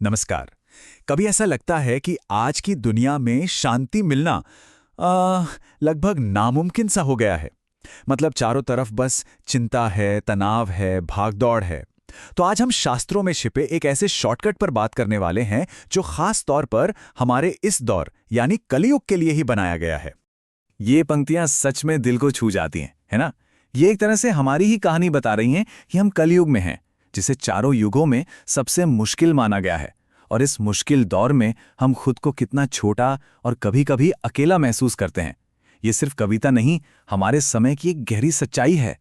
नमस्कार। कभी ऐसा लगता है कि आज की दुनिया में शांति मिलना लगभग नामुमकिन सा हो गया है। मतलब चारों तरफ बस चिंता है, तनाव है, भागदौड़ है। तो आज हम शास्त्रों में छिपे एक ऐसे शॉर्टकट पर बात करने वाले हैं जो खास तौर पर हमारे इस दौर यानी कलयुग के लिए ही बनाया गया है। ये पंक्तियां सच में दिल को छू जाती हैं, है ना? ये एक तरह से हमारी ही कहानी बता रही हैं कि हम कलयुग में हैं, जिसे चारों युगों में सबसे मुश्किल माना गया है। और इस मुश्किल दौर में हम खुद को कितना छोटा और कभी-कभी अकेला महसूस करते हैं। ये सिर्फ कविता नहीं, हमारे समय की एक गहरी सच्चाई है।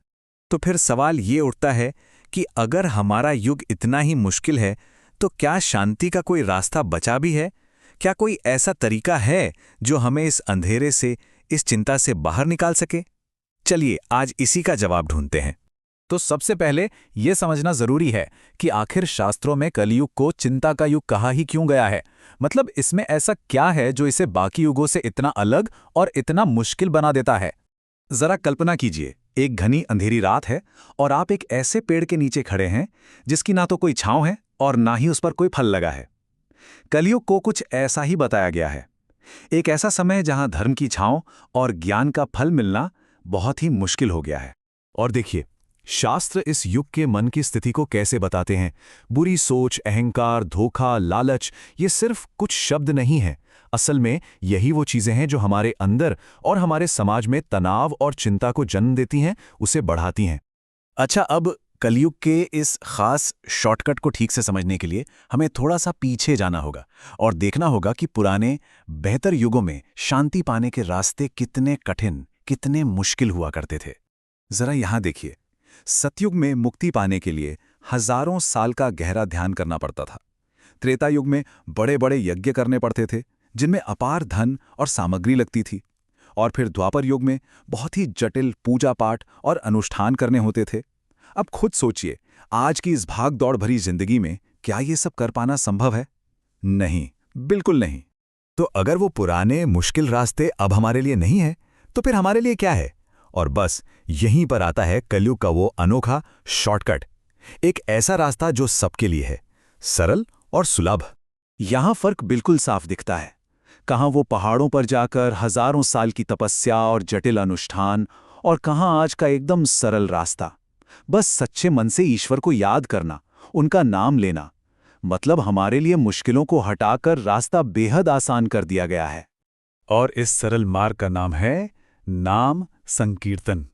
तो फिर सवाल ये उठता है कि अगर हमारा युग इतना ही मुश्किल है, तो क्या शांति का कोई रास्ता बचा भी है? क्या कोई ऐसा तरीका है जो हमें इस अंधेरे से, इस चिंता से बाहर निकाल सके? चलिए आज इसी का जवाब ढूंढते हैं। तो सबसे पहले ये समझना जरूरी है कि आखिर शास्त्रों में कलयुग को चिंता का युग कहा ही क्यों गया है। मतलब इसमें ऐसा क्या है जो इसे बाकी युगों से इतना अलग और इतना मुश्किल बना देता है। जरा कल्पना कीजिए, एक घनी अंधेरी रात है और आप एक ऐसे पेड़ के नीचे खड़े हैं जिसकी ना तो कोई छांव है और ना ही उस पर कोई फल लगा है। कलयुग को कुछ ऐसा ही बताया गया है। एक ऐसा समय जहां धर्म की छांव और ज्ञान का फल मिलना बहुत ही मुश्किल हो गया है। और देखिए, शास्त्र इस युग के मन की स्थिति को कैसे बताते हैं। बुरी सोच, अहंकार, धोखा, लालच, ये सिर्फ कुछ शब्द नहीं हैं। असल में यही वो चीजें हैं जो हमारे अंदर और हमारे समाज में तनाव और चिंता को जन्म देती हैं, उसे बढ़ाती हैं। अच्छा, अब कलयुग के इस खास शॉर्टकट को ठीक से समझने के लिए हमें थोड़ा सा पीछे जाना होगा और देखना होगा कि पुराने बेहतर युगों में शांति पाने के रास्ते कितने कठिन, कितने मुश्किल हुआ करते थे। जरा यहां देखिए, सतयुग में मुक्ति पाने के लिए हजारों साल का गहरा ध्यान करना पड़ता था। त्रेता युग में बड़े बड़े यज्ञ करने पड़ते थे जिनमें अपार धन और सामग्री लगती थी। और फिर द्वापर युग में बहुत ही जटिल पूजा पाठ और अनुष्ठान करने होते थे। अब खुद सोचिए, आज की इस भाग दौड़ भरी जिंदगी में क्या ये सब कर पाना संभव है? नहीं, बिल्कुल नहीं। तो अगर वो पुराने मुश्किल रास्ते अब हमारे लिए नहीं है, तो फिर हमारे लिए क्या है? और बस यहीं पर आता है कलयुग का वो अनोखा शॉर्टकट। एक ऐसा रास्ता जो सबके लिए है, सरल और सुलभ। यहां फर्क बिल्कुल साफ दिखता है। कहां वो पहाड़ों पर जाकर हजारों साल की तपस्या और जटिल अनुष्ठान, और कहां आज का एकदम सरल रास्ता। बस सच्चे मन से ईश्वर को याद करना, उनका नाम लेना। मतलब हमारे लिए मुश्किलों को हटाकर रास्ता बेहद आसान कर दिया गया है। और इस सरल मार्ग का नाम है नाम संकीर्तन।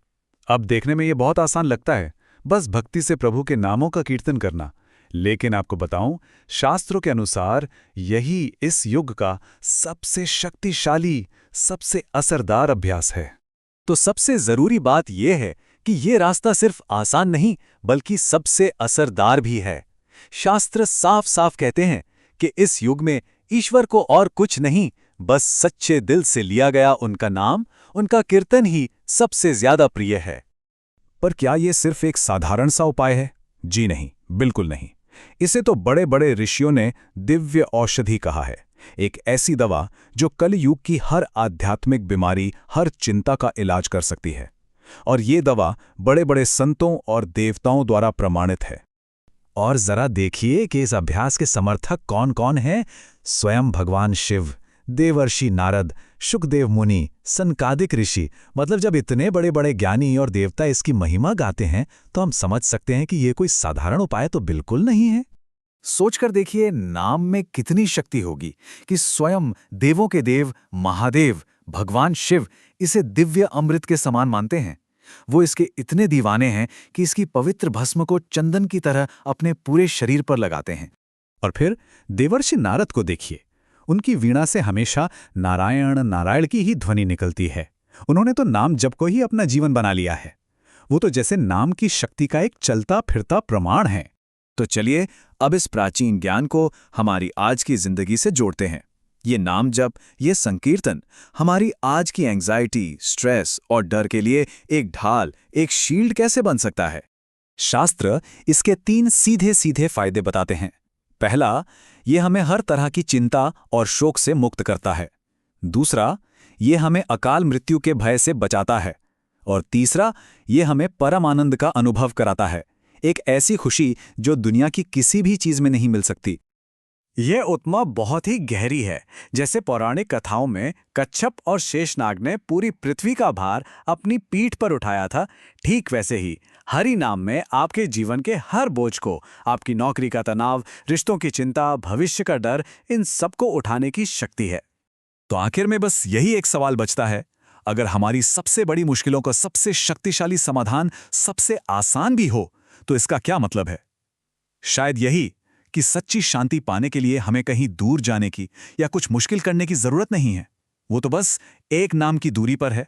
अब देखने में ये बहुत आसान लगता है, बस भक्ति से प्रभु के नामों का कीर्तन करना। लेकिन आपको बताऊं, शास्त्रों के अनुसार यही इस युग का सबसे शक्तिशाली, सबसे असरदार अभ्यास है। तो सबसे जरूरी बात यह है कि ये रास्ता सिर्फ आसान नहीं बल्कि सबसे असरदार भी है। शास्त्र साफ साफ कहते हैं कि इस युग में ईश्वर को और कुछ नहीं, बस सच्चे दिल से लिया गया उनका नाम, उनका कीर्तन ही सबसे ज्यादा प्रिय है। पर क्या ये सिर्फ एक साधारण सा उपाय है? जी नहीं, बिल्कुल नहीं। इसे तो बड़े बड़े ऋषियों ने दिव्य औषधि कहा है। एक ऐसी दवा जो कलयुग की हर आध्यात्मिक बीमारी, हर चिंता का इलाज कर सकती है। और ये दवा बड़े बड़े संतों और देवताओं द्वारा प्रमाणित है। और जरा देखिए कि इस अभ्यास के समर्थक कौन कौन हैं। स्वयं भगवान शिव, देवर्षि नारद, शुकदेव मुनि, सनकादिक ऋषि। मतलब जब इतने बड़े बड़े ज्ञानी और देवता इसकी महिमा गाते हैं तो हम समझ सकते हैं कि ये कोई साधारण उपाय तो बिल्कुल नहीं है। सोचकर देखिए, नाम में कितनी शक्ति होगी कि स्वयं देवों के देव महादेव भगवान शिव इसे दिव्य अमृत के समान मानते हैं। वो इसके इतने दीवाने हैं कि इसकी पवित्र भस्म को चंदन की तरह अपने पूरे शरीर पर लगाते हैं। और फिर देवर्षि नारद को देखिए, उनकी वीणा से हमेशा नारायण नारायण की ही ध्वनि निकलती है। उन्होंने तो नाम जप को ही अपना जीवन बना लिया है। वो तो जैसे नाम की शक्ति का एक चलता फिरता प्रमाण है। तो चलिए अब इस प्राचीन ज्ञान को हमारी आज की जिंदगी से जोड़ते हैं। ये नाम जप, ये संकीर्तन हमारी आज की एंग्जाइटी, स्ट्रेस और डर के लिए एक ढाल, एक शील्ड कैसे बन सकता है? शास्त्र इसके 3 सीधे सीधे फायदे बताते हैं। पहला, ये हमें हर तरह की चिंता और शोक से मुक्त करता है। दूसरा, ये हमें अकाल मृत्यु के भय से बचाता है। और तीसरा, ये हमें परम आनंद का अनुभव कराता है, एक ऐसी खुशी जो दुनिया की किसी भी चीज में नहीं मिल सकती। यह उपमा बहुत ही गहरी है। जैसे पौराणिक कथाओं में कच्छप और शेषनाग ने पूरी पृथ्वी का भार अपनी पीठ पर उठाया था, ठीक वैसे ही हरि नाम में आपके जीवन के हर बोझ को, आपकी नौकरी का तनाव, रिश्तों की चिंता, भविष्य का डर, इन सबको उठाने की शक्ति है। तो आखिर में बस यही एक सवाल बचता है, अगर हमारी सबसे बड़ी मुश्किलों का सबसे शक्तिशाली समाधान सबसे आसान भी हो, तो इसका क्या मतलब है? शायद यही कि सच्ची शांति पाने के लिए हमें कहीं दूर जाने की या कुछ मुश्किल करने की जरूरत नहीं है। वो तो बस एक नाम की दूरी पर है।